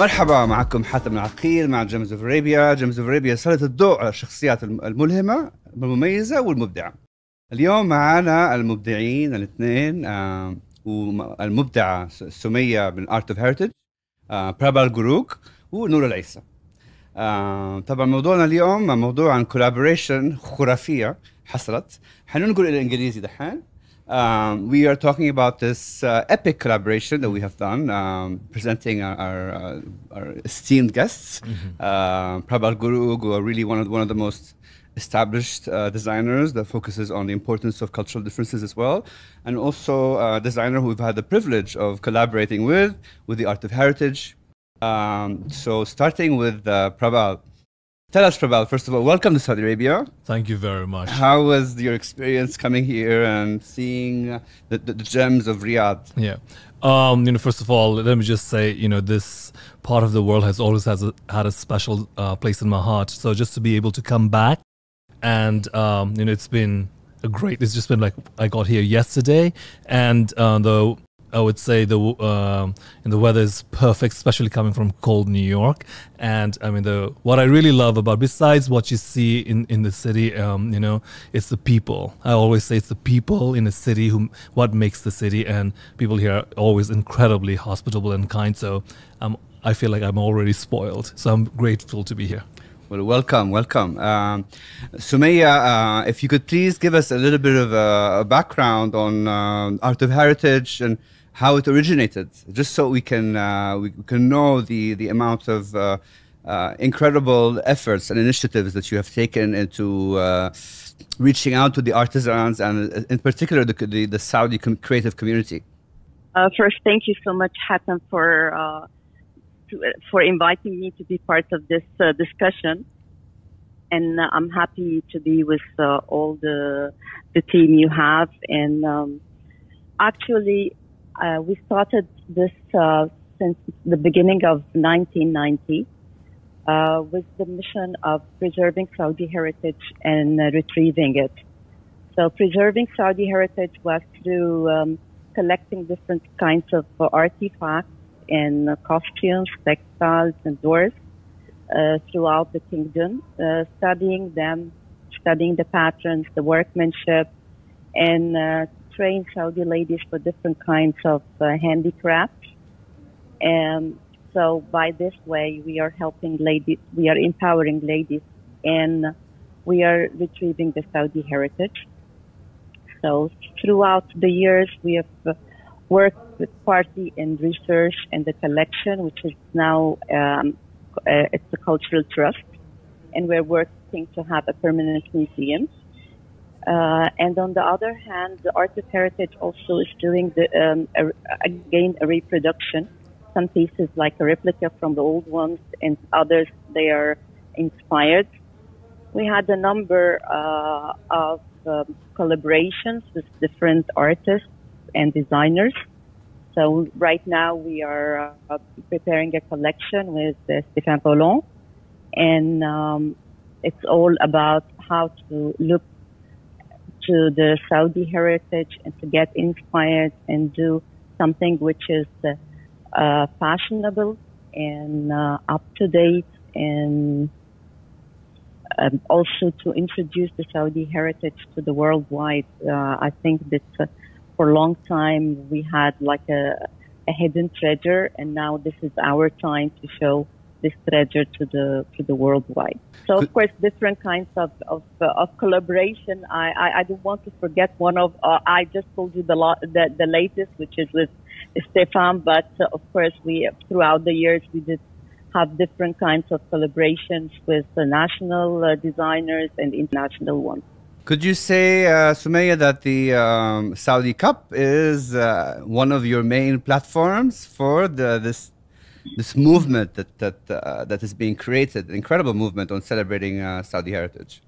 مرحبا، معكم حاتم العقيل مع gemsofarabia. gemsofarabia سلط الضوء على الشخصيات الملهمة المميزة والمبدعة. اليوم معنا المبدعين الاثنين والمبدعة سمية من Art of Heritage، Prabal Gurung ونور العيسى. طبعا موضوعنا اليوم موضوع عن collaboration خرافية حصلت. حننقل إلى الإنجليزي دحين. We are talking about this epic collaboration that we have done, presenting our esteemed guests. Prabal Gurung, who are really one of the most established designers that focuses on the importance of cultural differences as well, and also a designer who we've had the privilege of collaborating with the Art of Heritage. So starting with Prabal. Tell us, Prabal, first of all, welcome to Saudi Arabia. Thank you very much. How was your experience coming here and seeing the gems of Riyadh? Yeah. First of all, let me just say, this part of the world has always had a special place in my heart. So just to be able to come back and, it's been it's just been like I got here yesterday, and I would say the weather is perfect, especially coming from cold New York. And I mean, what I really love about, besides what you see in the city, it's the people. I always say it's the people in the city what makes the city, and people here are always incredibly hospitable and kind. So I feel like I'm already spoiled. So I'm grateful to be here. Well, welcome. Sumaya, if you could please give us a little bit of a background on Art of Heritage and how it originated, just so we can know the amount of incredible efforts and initiatives that you have taken into reaching out to the artisans and in particular the Saudi creative community. First, thank you so much, Hatem, for inviting me to be part of this discussion, and I'm happy to be with all the team you have. And actually, we started this since the beginning of 1990 with the mission of preserving Saudi heritage and retrieving it. So preserving Saudi heritage was through collecting different kinds of artifacts and costumes, textiles, and doors throughout the kingdom, studying them, studying the patterns, the workmanship, and train Saudi ladies for different kinds of handicrafts. And so by this way, we are helping ladies, we are empowering ladies, and we are retrieving the Saudi heritage. So throughout the years, we have worked with party and research and the collection, which is now, it's a cultural trust, and we're working to have a permanent museum. And on the other hand, the Art of Heritage also is doing again a reproduction. Some pieces like a replica from the old ones, and others they are inspired. We had a number of collaborations with different artists and designers. So right now we are preparing a collection with Stéphane Paulon, and it's all about how to look to the Saudi heritage and to get inspired and do something which is fashionable and up to date, and also to introduce the Saudi heritage to the worldwide. I think that for a long time we had like a hidden treasure, and now this is our time to show this treasure to the worldwide. So of course, different kinds of collaboration. I don't want to forget one of. I just told you the latest, which is with Stéphane. But of course, we throughout the years we did have different kinds of collaborations with the national designers and international ones. Could you say, Sumaya, that the Saudi Cup is one of your main platforms for this movement that is being created, an incredible movement on celebrating Saudi heritage?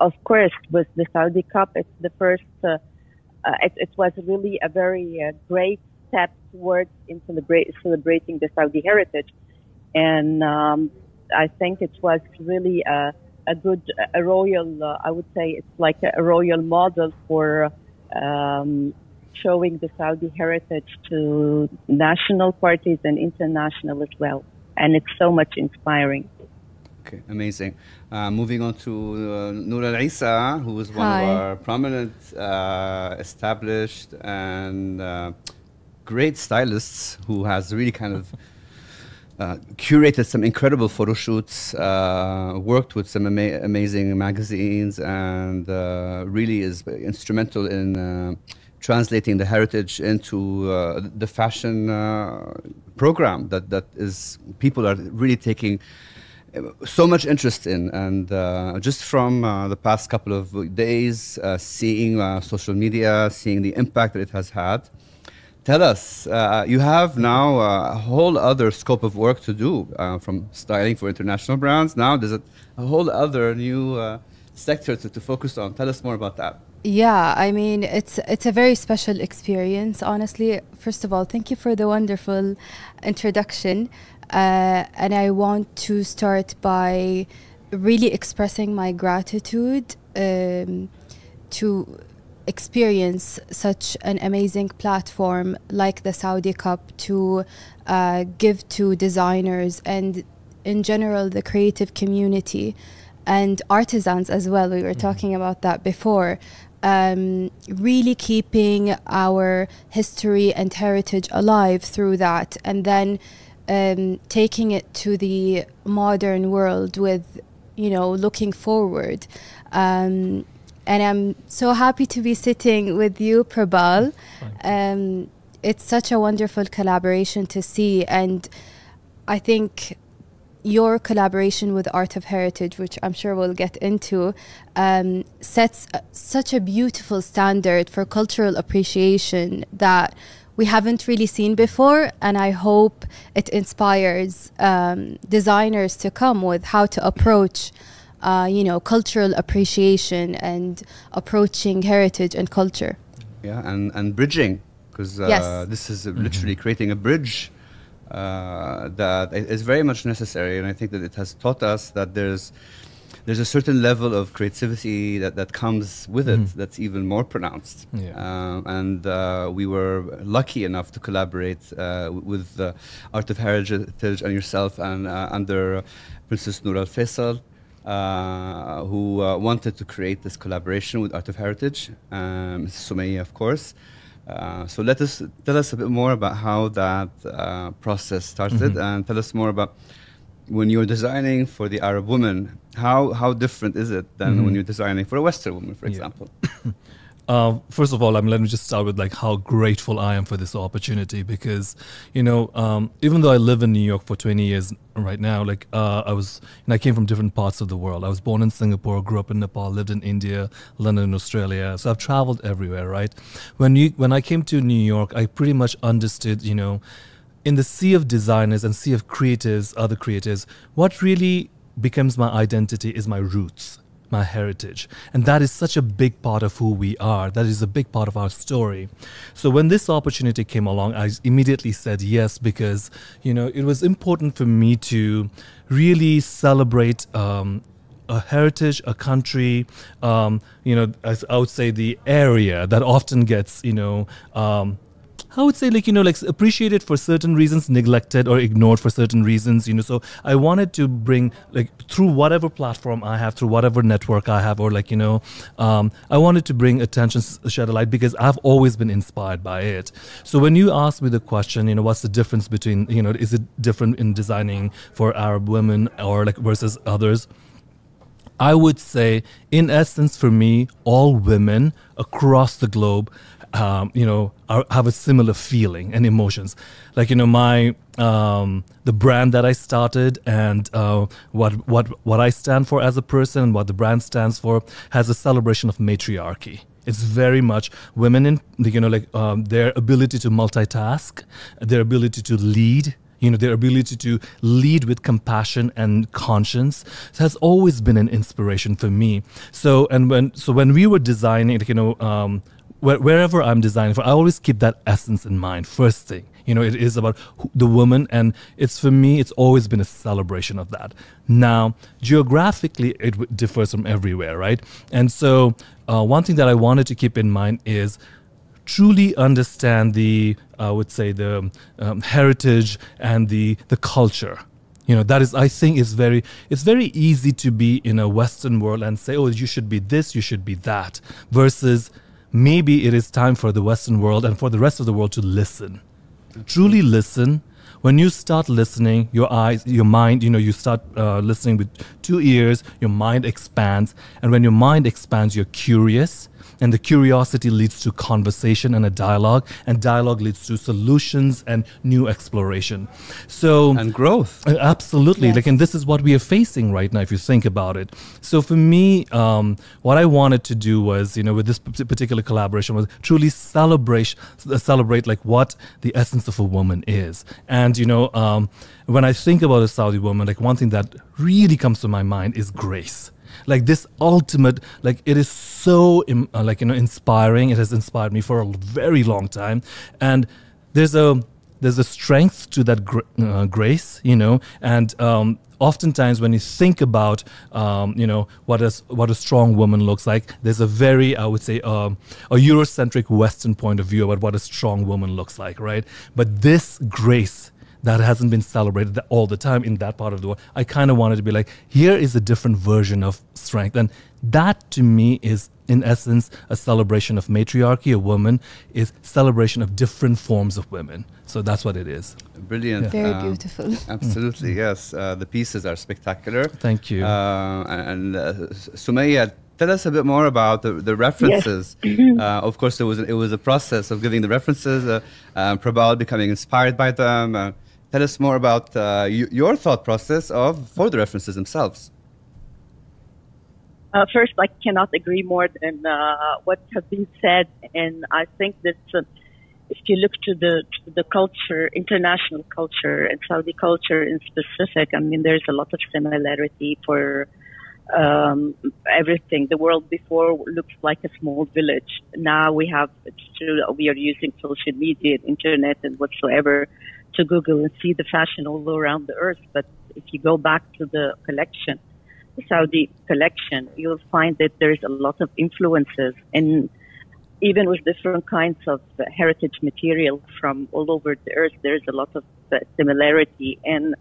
Of course, with the Saudi Cup, it's the first. It was really a very great step towards in celebrating the Saudi heritage, and I think it was really a royal. I would say it's like a royal model for showing the Saudi heritage to national parties and international as well. And it's so much inspiring. Okay, amazing. Moving on to Noor AlEisa, who is one of our prominent, established, and great stylists who has really kind of curated some incredible photo shoots, worked with some amazing magazines, and really is instrumental in translating the heritage into the fashion program that is people are really taking so much interest in. And just from the past couple of days, seeing social media, seeing the impact that it has had. Tell us, you have now a whole other scope of work to do, from styling for international brands. Now there's a whole other new sector to focus on. Tell us more about that. Yeah, I mean, it's a very special experience, honestly. First of all, thank you for the wonderful introduction. And I want to start by really expressing my gratitude to experience such an amazing platform like the Saudi Cup to give to designers and in general the creative community and artisans as well. We were talking about that before. Really keeping our history and heritage alive through that, and then taking it to the modern world with, you know, looking forward. And I'm so happy to be sitting with you, Prabal. It's such a wonderful collaboration to see, and I think your collaboration with Art of Heritage, which I'm sure we'll get into, sets such a beautiful standard for cultural appreciation that we haven't really seen before, and I hope it inspires designers to come with how to approach you know, cultural appreciation and approaching heritage and culture. Yeah, and bridging, because this is literally creating a bridge that is very much necessary, and I think that it has taught us that there's a certain level of creativity that comes with it that's even more pronounced. And we were lucky enough to collaborate with Art of Heritage and yourself, and under Princess Noor Al Faisal, who wanted to create this collaboration with Art of Heritage, Sumaya, of course. So tell us a bit more about how that process started, and tell us more about when you're designing for the Arab woman. How different is it than when you're designing for a Western woman, for example? First of all, let me just start with like how grateful I am for this opportunity, because, you know, even though I live in New York for 20 years right now, like I came from different parts of the world. I was born in Singapore, grew up in Nepal, lived in India, London, Australia. So I've traveled everywhere, right? When I came to New York, I pretty much understood, you know, in the sea of designers and sea of creatives, other creatives, what really becomes my identity is my roots, my heritage. And that is such a big part of who we are. That is a big part of our story. So when this opportunity came along, I immediately said yes, because, you know, it was important for me to really celebrate a heritage, a country, you know, I would say the area that often gets, you know, I would say, like, you know, like appreciated for certain reasons, neglected or ignored for certain reasons, you know. So I wanted to bring, like, through whatever platform I have, through whatever network I have, or like, you know, I wanted to bring attention, shed a light, because I've always been inspired by it. So when you ask me the question, you know, what's the difference between, you know, is it different in designing for Arab women or like versus others? I would say, in essence, for me, all women across the globe, you know, have a similar feeling and emotions. Like, you know, my the brand that I started and what I stand for as a person and what the brand stands for has a celebration of matriarchy. It's very much women in, you know, like their ability to multitask, their ability to lead, you know, their ability to lead with compassion and conscience has always been an inspiration for me. So, and when we were designing, like, you know, wherever I'm designing for, I always keep that essence in mind. First thing, you know, it is about the woman, and it's, for me, it's always been a celebration of that. Now, geographically, it differs from everywhere, right? And so one thing that I wanted to keep in mind is truly understand the, I would say, the heritage and the culture. You know, that is, I think, it's very easy to be in a Western world and say, oh, you should be this, you should be that, versus maybe it is time for the Western world and for the rest of the world to listen. Truly listen. When you start listening, your eyes, your mind, you know, you start listening with 2 ears, your mind expands. And when your mind expands, you're curious. And the curiosity leads to conversation and a dialogue. And dialogue leads to solutions and new exploration. So and growth. Absolutely. Yes. Like, and this is what we are facing right now, if you think about it. So for me, what I wanted to do was, you know, with this particular collaboration was truly celebrate like what the essence of a woman is. And, you know, when I think about a Saudi woman, like one thing that really comes to my mind is grace. Like this ultimate, like it is so like, you know, inspiring. It has inspired me for a very long time. And there's a strength to that grace, you know, and oftentimes when you think about, you know, what a strong woman looks like, there's a very, I would say, a Eurocentric Western point of view about what a strong woman looks like, right? But this grace that hasn't been celebrated all the time in that part of the world, I kind of wanted to be like, here is a different version of strength. And that to me is, in essence, a celebration of matriarchy. A woman is celebration of different forms of women. So that's what it is. Brilliant. Very beautiful. Absolutely, yes. The pieces are spectacular. Thank you. And Sumaya, tell us a bit more about the references. Yes. Of course, it was a process of giving the references, Prabal becoming inspired by them. Tell us more about your thought process for the references themselves. First, I cannot agree more than what has been said, and I think that if you look to the culture, international culture, and Saudi culture in specific, I mean, there's a lot of similarity for everything. The world before looks like a small village. Now we are using social media, internet, and whatsoever to Google and see the fashion all around the earth. But if you go back to the collection, the Saudi collection, you'll find that there's a lot of influences, and even with different kinds of heritage material from all over the earth, there's a lot of similarity. And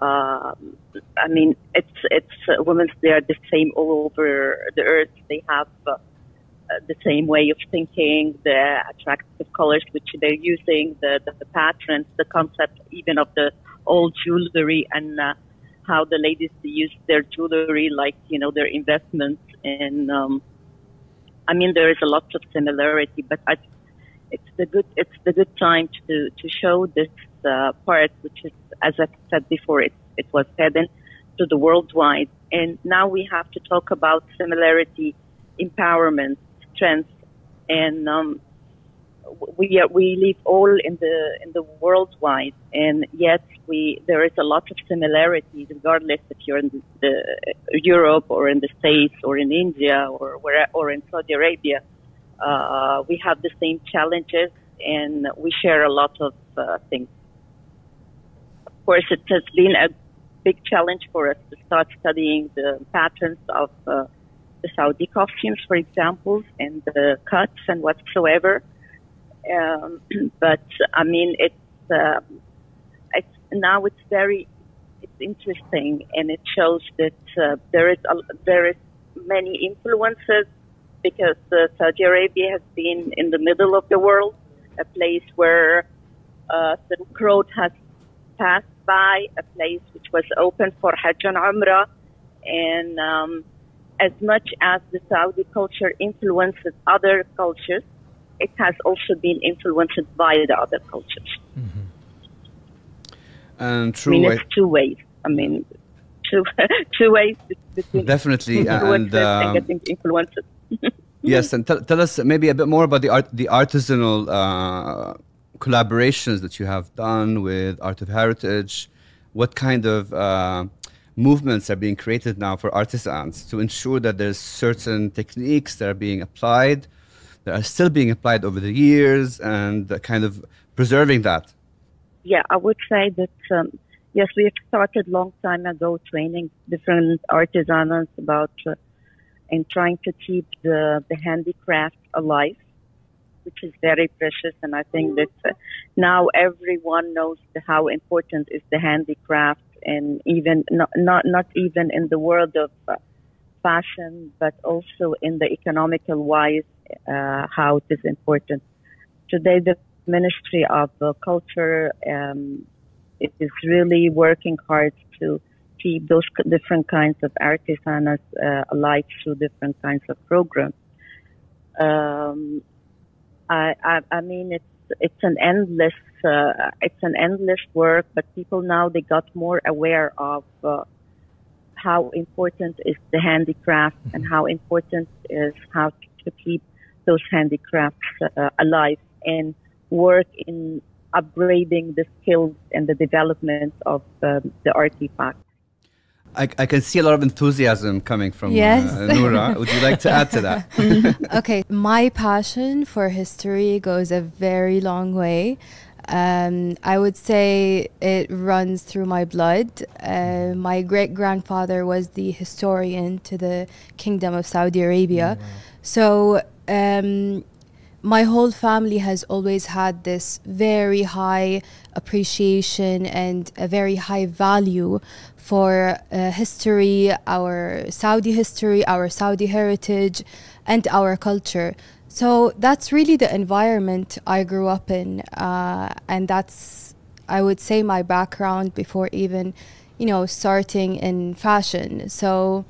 I mean, it's women, they are the same all over the earth. They have the same way of thinking, the attractive colors which they're using, the patterns, the concept even of the old jewelry, and how the ladies use their jewelry, like, you know, their investments. And I mean, there is a lot of similarity, but it's the good time to show this part, which is, as I said before, it was hidden to the worldwide. And now we have to talk about similarity, empowerment, strength, and we live all in the worldwide, and yet there is a lot of similarities, regardless if you're in Europe or in the States or in India or in Saudi Arabia. We have the same challenges, and we share a lot of things. Of course, it has been a big challenge for us to start studying the patterns of the Saudi costumes, for example, and the cuts and whatsoever. But I mean, it's interesting, and it shows that there is many influences, because Saudi Arabia has been in the middle of the world, a place where Silk Road has passed by, a place which was open for Hajj and Umrah, and as much as the Saudi culture influences other cultures, it has also been influenced by the other cultures. Mm-hmm. And I mean, it's two ways. I mean, two ways between definitely and getting influenced. Yes, and tell us maybe a bit more about the artisanal collaborations that you have done with Art of Heritage. What kind of movements are being created now for artisans to ensure that there's certain techniques that are being applied, that are still being applied over the years, and kind of preserving that? Yeah, I would say that, yes, we have started long time ago training different artisans about and trying to keep the handicraft alive. which is very precious. And I think that now everyone knows how important is the handicraft, and even not even in the world of fashion, but also in the economical wise, how it is important. Today, the Ministry of Culture it is really working hard to keep those different kinds of artisans alive through different kinds of programs. I mean, it's an endless work, but people now they got more aware of how important is the handicraft and how important is how to keep those handicrafts alive and work in upgrading the skills and the development of the artifact. I can see a lot of enthusiasm coming from Noora. Would you like to add to that? Okay, my passion for history goes a very long way. I would say it runs through my blood. My great-grandfather was the historian to the Kingdom of Saudi Arabia. So my whole family has always had this very high appreciation and a very high value for history, our Saudi heritage, and our culture. So that's really the environment I grew up in, and that's, I would say, my background before even, starting in fashion. So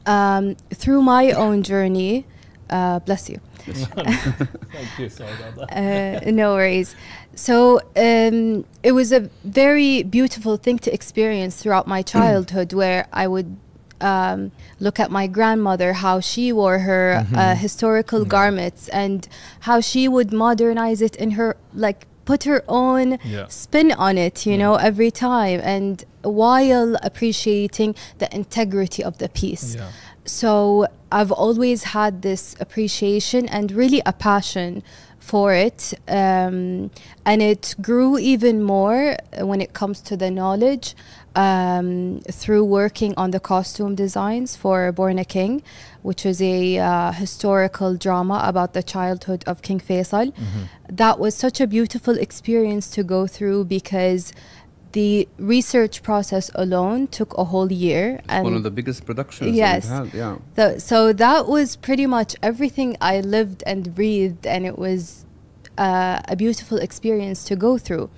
through my own journey, bless you. Thank you, sorry about that. No worries. So it was a very beautiful thing to experience throughout my childhood, where I would look at my grandmother, how she wore her historical garments, and how she would modernize it in her, put her own spin on it, every time, and while appreciating the integrity of the piece. So I've always had this appreciation and really a passion for it, and it grew even more when it comes to the knowledge through working on the costume designs for Born a King, which is a historical drama about the childhood of King Faisal. That was such a beautiful experience to go through, because the research process alone took a whole year. It's one of the biggest productions we've had, So that was pretty much everything I lived and breathed, and it was a beautiful experience to go through.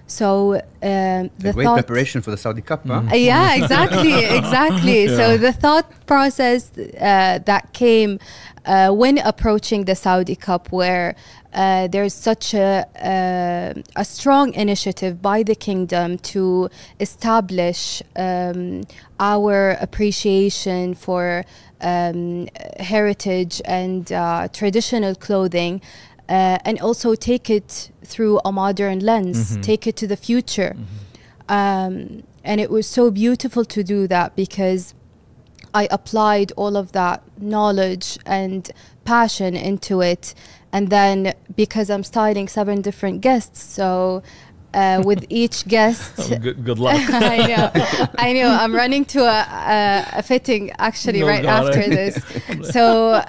So the great preparation for the Saudi Cup, huh? Yeah, exactly. So the thought process that came when approaching the Saudi Cup, where there's such a strong initiative by the kingdom to establish our appreciation for heritage and traditional clothing, and also take it through a modern lens, take it to the future. And it was so beautiful to do that, because I applied all of that knowledge and passion into it. And then, because I'm styling 7 different guests, so with each guest... good luck. I know. I'm running to a fitting, actually, right after this. So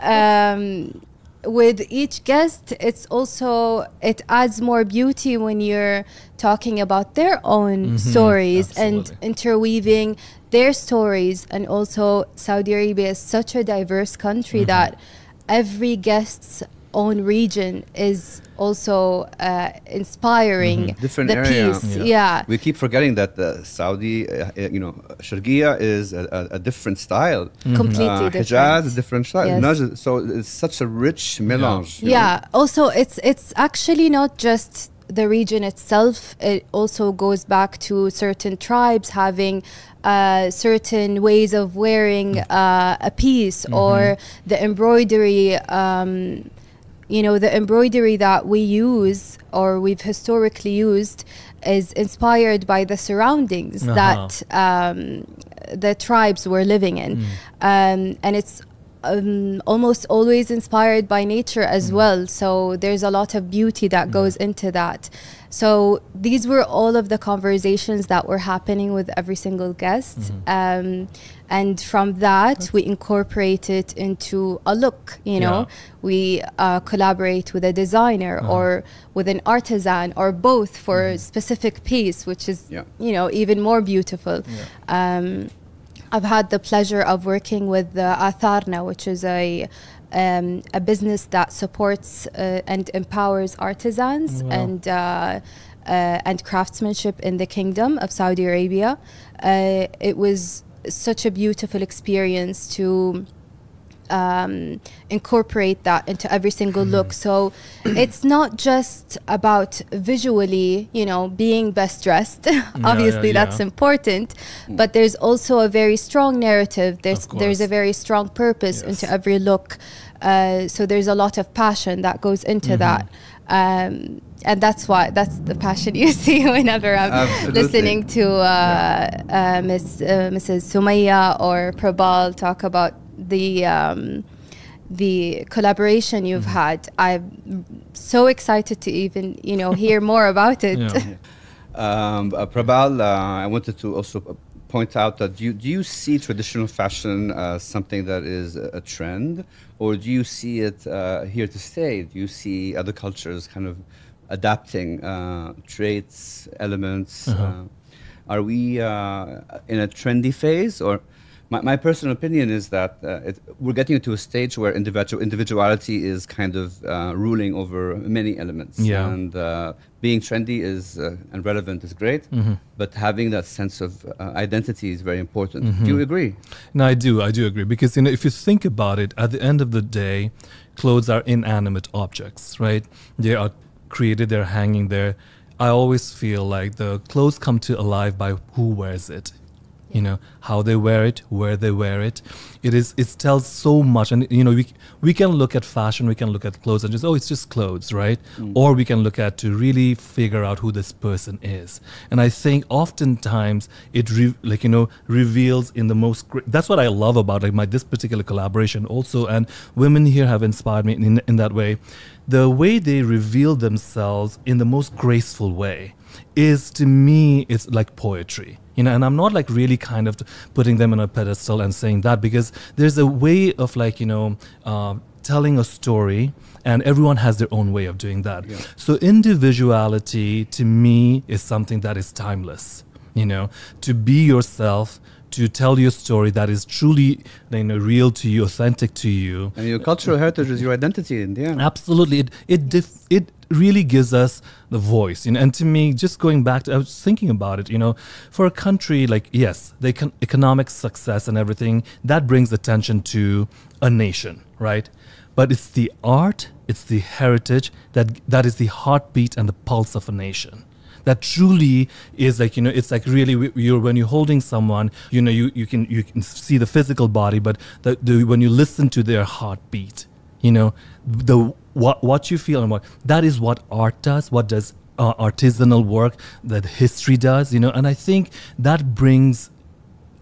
with each guest, it adds more beauty when you're talking about their own stories and interweaving their stories. And also, Saudi Arabia is such a diverse country that every guest's own region is also inspiring different the area. piece. We keep forgetting that the Saudi, Shargia is a different style. Completely different. HEJAZ is a different style. Yes. NAJED, so it's such a rich melange. Also, it's actually not just the region itself. It also goes back to certain tribes having certain ways of wearing a piece, or the embroidery. The embroidery that we use, or we've historically used, is inspired by the surroundings that the tribes were living in. And it's almost always inspired by nature as well. So there's a lot of beauty that goes into that. So these were all of the conversations that were happening with every single guest. And from that, we incorporate it into a look, you know. We collaborate with a designer or with an artisan or both for a specific piece, which is, you know, even more beautiful. I've had the pleasure of working with Atharna, which is a business that supports and empowers artisans and craftsmanship in the Kingdom of Saudi Arabia. It was such a beautiful experience to incorporate that into every single look. So it's not just about visually, you know, being best dressed. Obviously that's important, but there's also a very strong narrative. There's a very strong purpose into every look. So there's a lot of passion that goes into that. And that's the passion you see whenever I'm listening to Mrs. Sumaya or Prabal talk about the collaboration you've had. I'm so excited to even, you know, hear more about it. Prabal, I wanted to also point out that do you see traditional fashion as something that is a trend, or do you see it here to stay? Do you see other cultures kind of adapting traits, elements? Are we in a trendy phase, or my personal opinion is that we're getting to a stage where individuality is kind of ruling over many elements. And being trendy is and relevant is great, but having that sense of identity is very important. Do you agree? No, I do agree, because, you know, if you think about it, at the end of the day, clothes are inanimate objects, right? They are created, they're hanging there. I always feel like the clothes come to alive by who wears it. You know, how they wear it, where they wear it. It tells so much. And, you know, we can look at fashion, we can look at clothes and just, oh, it's just clothes, right? Or we can look at to really figure out who this person is. And I think oftentimes it reveals in the most that's what I love about this particular collaboration also. And women here have inspired me in that way. The way they reveal themselves in the most graceful way is, to me, it's like poetry. You know, and I'm not like really kind of putting them on a pedestal and saying that, because there's a way of like, you know, telling a story, and everyone has their own way of doing that. So individuality to me is something that is timeless, you know, to be yourself, to tell your story that is truly, you know, real to you, authentic to you. And your cultural heritage is your identity in the end. Absolutely. It really gives us the voice, you know. And to me, just going back to, I was thinking about it, you know, for a country like, yes, the economic success and everything, that brings attention to a nation, right? But it's the art, it's the heritage that is the heartbeat and the pulse of a nation. That truly is like, you know, it's like really, when you're holding someone, you know, you can see the physical body, but when you listen to their heartbeat, you know, what you feel and that is what art does, what does artisanal work, that history does, you know. And I think that brings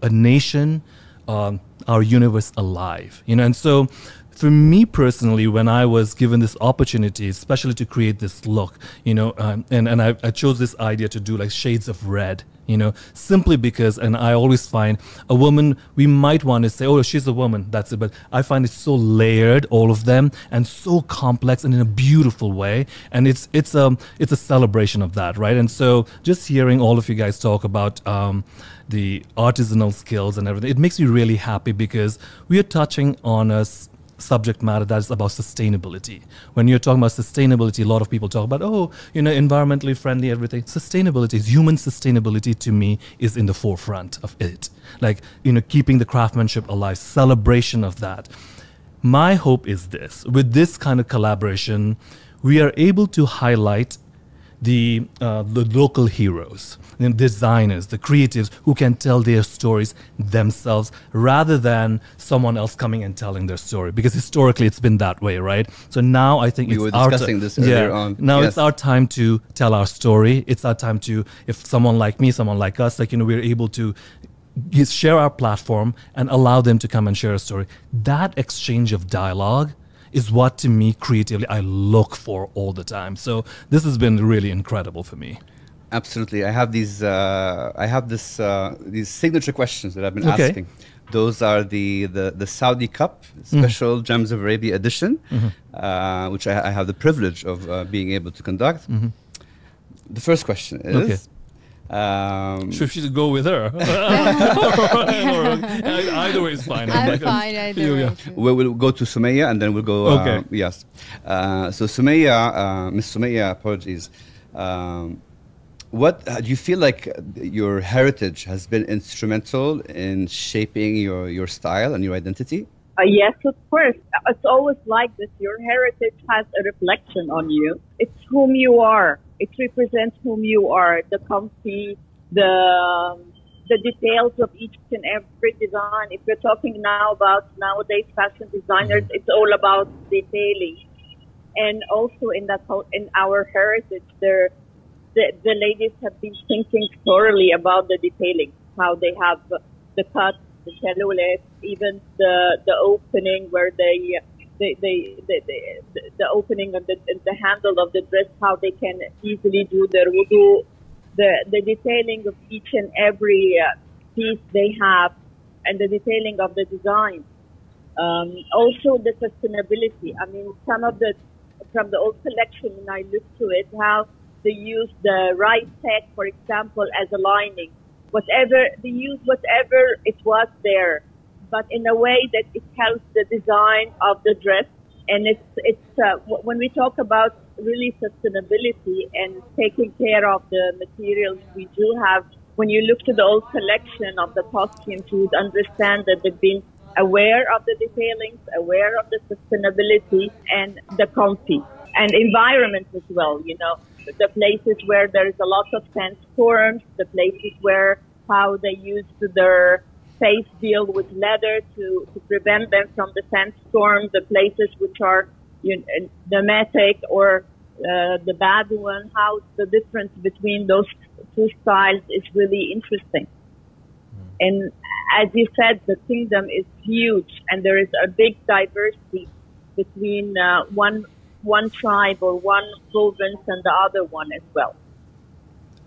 a nation, our universe alive, you know. And so for me personally, when I was given this opportunity, especially to create this look, you know, and I chose this idea to do like shades of red, you know, simply because, and I always find a woman, we might want to say, oh, she's a woman, that's it. But I find it so layered, all of them, and so complex and in a beautiful way. And it's a celebration of that, right? And so just hearing all of you guys talk about the artisanal skills and everything, it makes me really happy, because we are touching on a subject matter that is about sustainability. When you're talking about sustainability, a lot of people talk about, oh, you know, environmentally friendly, everything. Sustainability, human sustainability, to me is in the forefront of it. Like, you know, keeping the craftsmanship alive, celebration of that. My hope is this: with this kind of collaboration, we are able to highlight the local heroes, the designers, the creatives who can tell their stories themselves rather than someone else coming and telling their story. Because historically it's been that way, right? So now I think we were discussing this earlier on. Now it's our time to tell our story. It's our time to, if someone like me, someone like us, like, you know, we're able to share our platform and allow them to come and share a story. That exchange of dialogue is what, to me, creatively, I look for all the time. So this has been really incredible for me. Absolutely. I have these signature questions that I've been asking. Those are the Saudi Cup special Gems of Arabia edition, which I have the privilege of being able to conduct. The first question is, should she go with her? Either way is fine. I'm fine either way. We'll go to Sumaya and then we'll go. Yes. So Sumaya, Miss Sumaya, apologies. What do you feel like your heritage has been instrumental in shaping your style and your identity? Yes, of course. It's always like this. Your heritage has a reflection on you. It's whom you are. It represents whom you are. The comfy, the details of each and every design. If we're talking now about nowadays fashion designers, it's all about detailing. And also in our heritage, the ladies have been thinking thoroughly about the detailing, how they have the cut, the cellulite, even the opening where the opening of the handle of the dress, how they can easily do their wudu, the detailing of each and every piece they have, and the detailing of the design. Also the sustainability. I mean, from the old collection, when I look to it, how they use the right tech, for example, as a lining. They use whatever it was there, but in a way that it helps the design of the dress. And when we talk about really sustainability and taking care of the materials we do have, when you look to the old collection of the costumes, you would understand that they've been aware of the detailings, aware of the sustainability and the comfy and environment as well, you know. The places where there is a lot of sandstorms, the places where how they use their face deal with leather to prevent them from the sandstorm, the places which are pneumatic or the bad one, how the difference between those two styles is really interesting. And as you said, the kingdom is huge and there is a big diversity between one tribe or one province and the other one as well.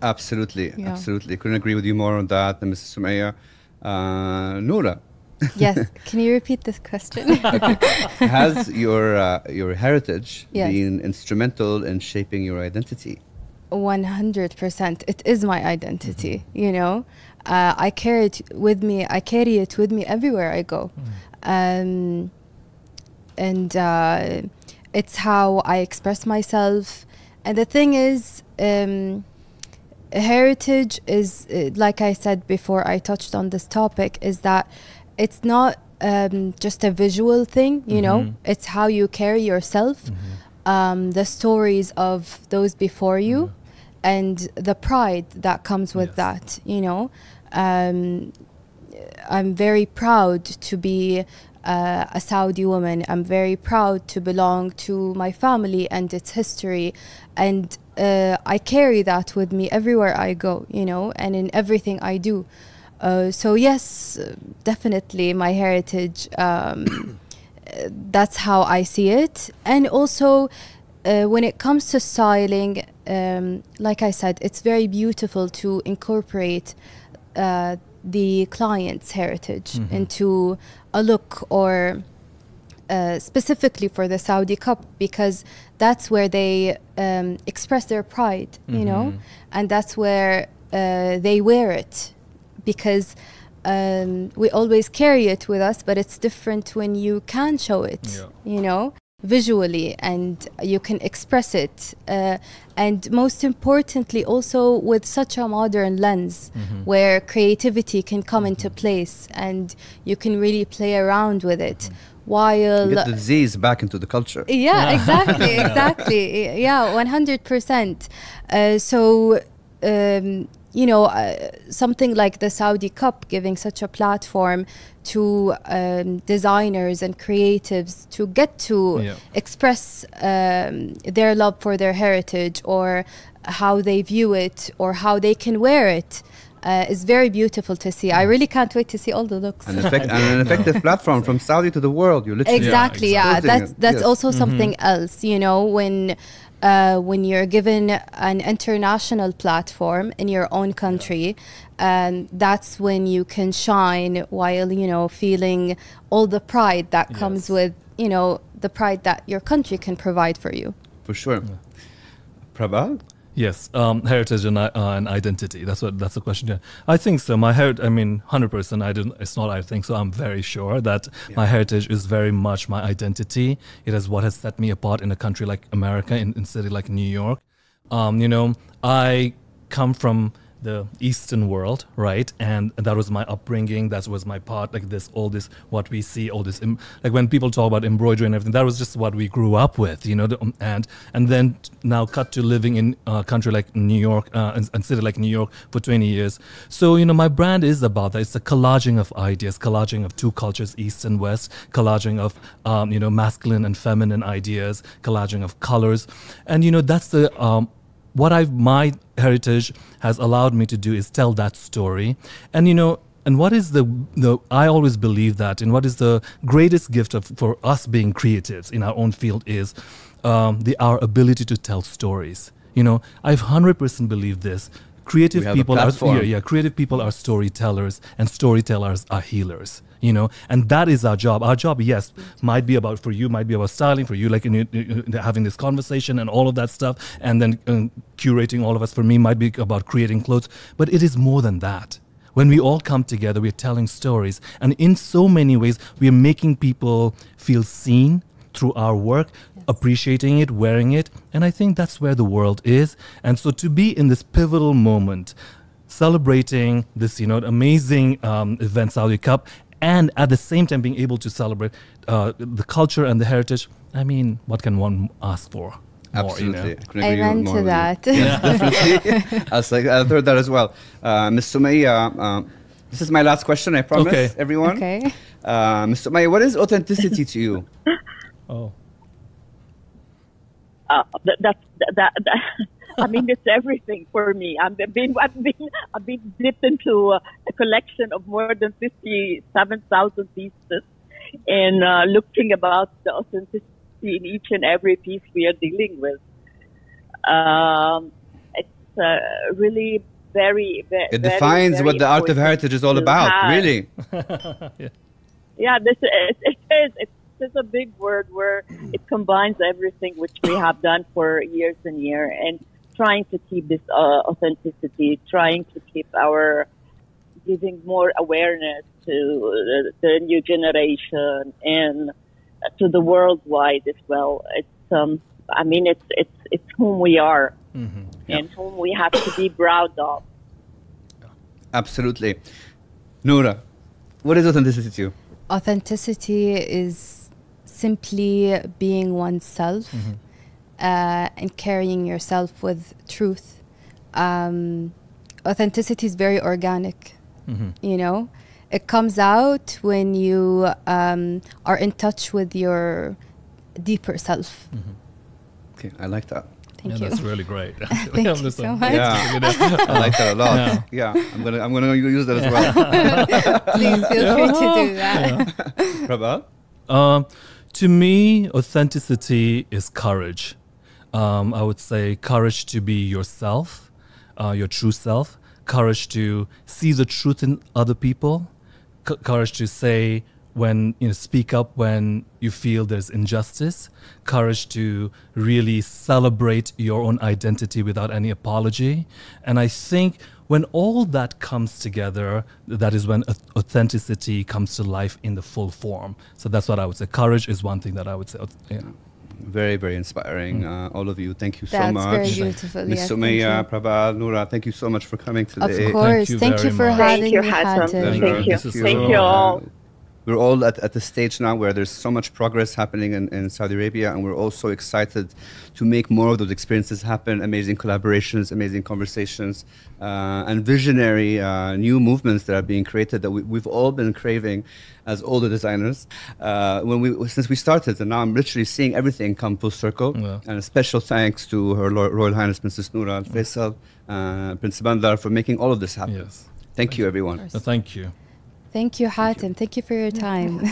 Absolutely, absolutely. Couldn't agree with you more on that than Mrs. Sumaya. Noora. Yes, can you repeat this question? Has your heritage been instrumental in shaping your identity? 100%. It is my identity, you know. I carry it with me everywhere I go. It's how I express myself. And the thing is, heritage is, like I said before I touched on this topic, is that it's not just a visual thing, you know. It's how you carry yourself, the stories of those before you, and the pride that comes with that, you know. I'm very proud to be a Saudi woman. I'm very proud to belong to my family and its history, and I carry that with me everywhere I go, you know, and in everything I do. So yes, definitely my heritage, that's how I see it. And also when it comes to styling, like I said, it's very beautiful to incorporate the client's heritage into a look, or specifically for the Saudi Cup, because that's where they express their pride, you know, and that's where they wear it, because we always carry it with us, but it's different when you can show it, you know, visually, and you can express it, and most importantly also with such a modern lens where creativity can come into place and you can really play around with it, while get the disease back into the culture. Exactly. Yeah, 100%. So you know, something like the Saudi Cup giving such a platform to designers and creatives to get to express their love for their heritage, or how they view it, or how they can wear it. is very beautiful to see. I really can't wait to see all the looks. And an effective platform from Saudi to the world. You literally exactly. That's also something else. You know, when you're given an international platform in your own country, that's when you can shine while, you know, feeling all the pride that comes with, you know, the pride that your country can provide for you. For sure. Prabal? Yes, heritage and identity. That's the question. Yeah. I think so. My heritage, I mean, 100%. It's not I think so. I'm very sure that my heritage is very much my identity. It is what has set me apart in a country like America, in a city like New York. You know, I come from the Eastern world, right? And that was my upbringing. That was my part, like all this, what we see, all this, like when people talk about embroidery and everything, that was just what we grew up with, you know, and then now cut to living in a country like New York, and city like New York for 20 years. So, you know, my brand is about that. It's a collaging of ideas, collaging of two cultures, East and West, collaging of, you know, masculine and feminine ideas, collaging of colors. And, you know, that's the, my heritage has allowed me to do is tell that story. And, you know, and what is I always believe that, and what is the greatest gift for us being creatives in our own field is our ability to tell stories. You know, I've 100% believed this. Creative people creative people are storytellers, and storytellers are healers. You know, and that is our job. Our job, yes, might be about, for you, might be about styling, for you, like having this conversation and all of that stuff, and then curating all of us. For me, might be about creating clothes, but it is more than that. When we all come together, we're telling stories, and in so many ways, we are making people feel seen through our work, appreciating it, wearing it, and I think that's where the world is. And so to be in this pivotal moment, celebrating this, you know, amazing event, Saudi Cup, and at the same time being able to celebrate the culture and the heritage, I mean, what can one ask for? Absolutely. More, you know? Amen to that. Yeah, definitely. I've heard that as well. Ms. Sumaya, this is my last question, I promise, everyone. Okay. Ms. Sumaya, what is authenticity to you? I mean, it's everything for me. I've been dipped into a collection of more than 57,000 pieces, and looking about the authenticity in each and every piece we are dealing with. It's really very, very. It defines very what the art of heritage is all about, really. Yeah, it is. It's a big word where it combines everything which we have done for years and years, and trying to keep this authenticity, trying to keep giving more awareness to the new generation and to the worldwide as well. It's I mean, it's whom we are, and whom we have to be proud of. Absolutely. Noora, what is authenticity to you? Authenticity is simply being oneself, and carrying yourself with truth. Authenticity is very organic, you know. It comes out when you are in touch with your deeper self. Okay, I like that. Thank you. That's really great. Thank you so much. Yeah, I like that a lot. Yeah, I'm gonna use that as well. Please feel free to do that. Prabal? To me, authenticity is courage. I would say courage to be yourself, your true self, courage to see the truth in other people, courage to say speak up when you feel there's injustice, courage to really celebrate your own identity without any apology. And I think when all that comes together, that is when authenticity comes to life in the full form. So that's what I would say. Courage is one thing that I would say. Yeah. Very, very inspiring. All of you, thank you so That's much. very beautiful. Ms. Sumaya, Prabal, Noora, thank you so much for coming today. Of course. Thank you for having me, Hatem. Hatem. Thank you. Thank you all. we're all at the stage now where there's so much progress happening in Saudi Arabia, and we're all so excited to make more of those experiences happen, amazing collaborations, amazing conversations, and visionary new movements that are being created that we've all been craving as older designers since we started. And now I'm literally seeing everything come full circle. Yeah. And a special thanks to Her Royal Highness Princess Noora Al Faisal, Prince Badr, for making all of this happen. Yes. Thank you, everyone. Thank you. Thank you, Hatem. Thank you for your time.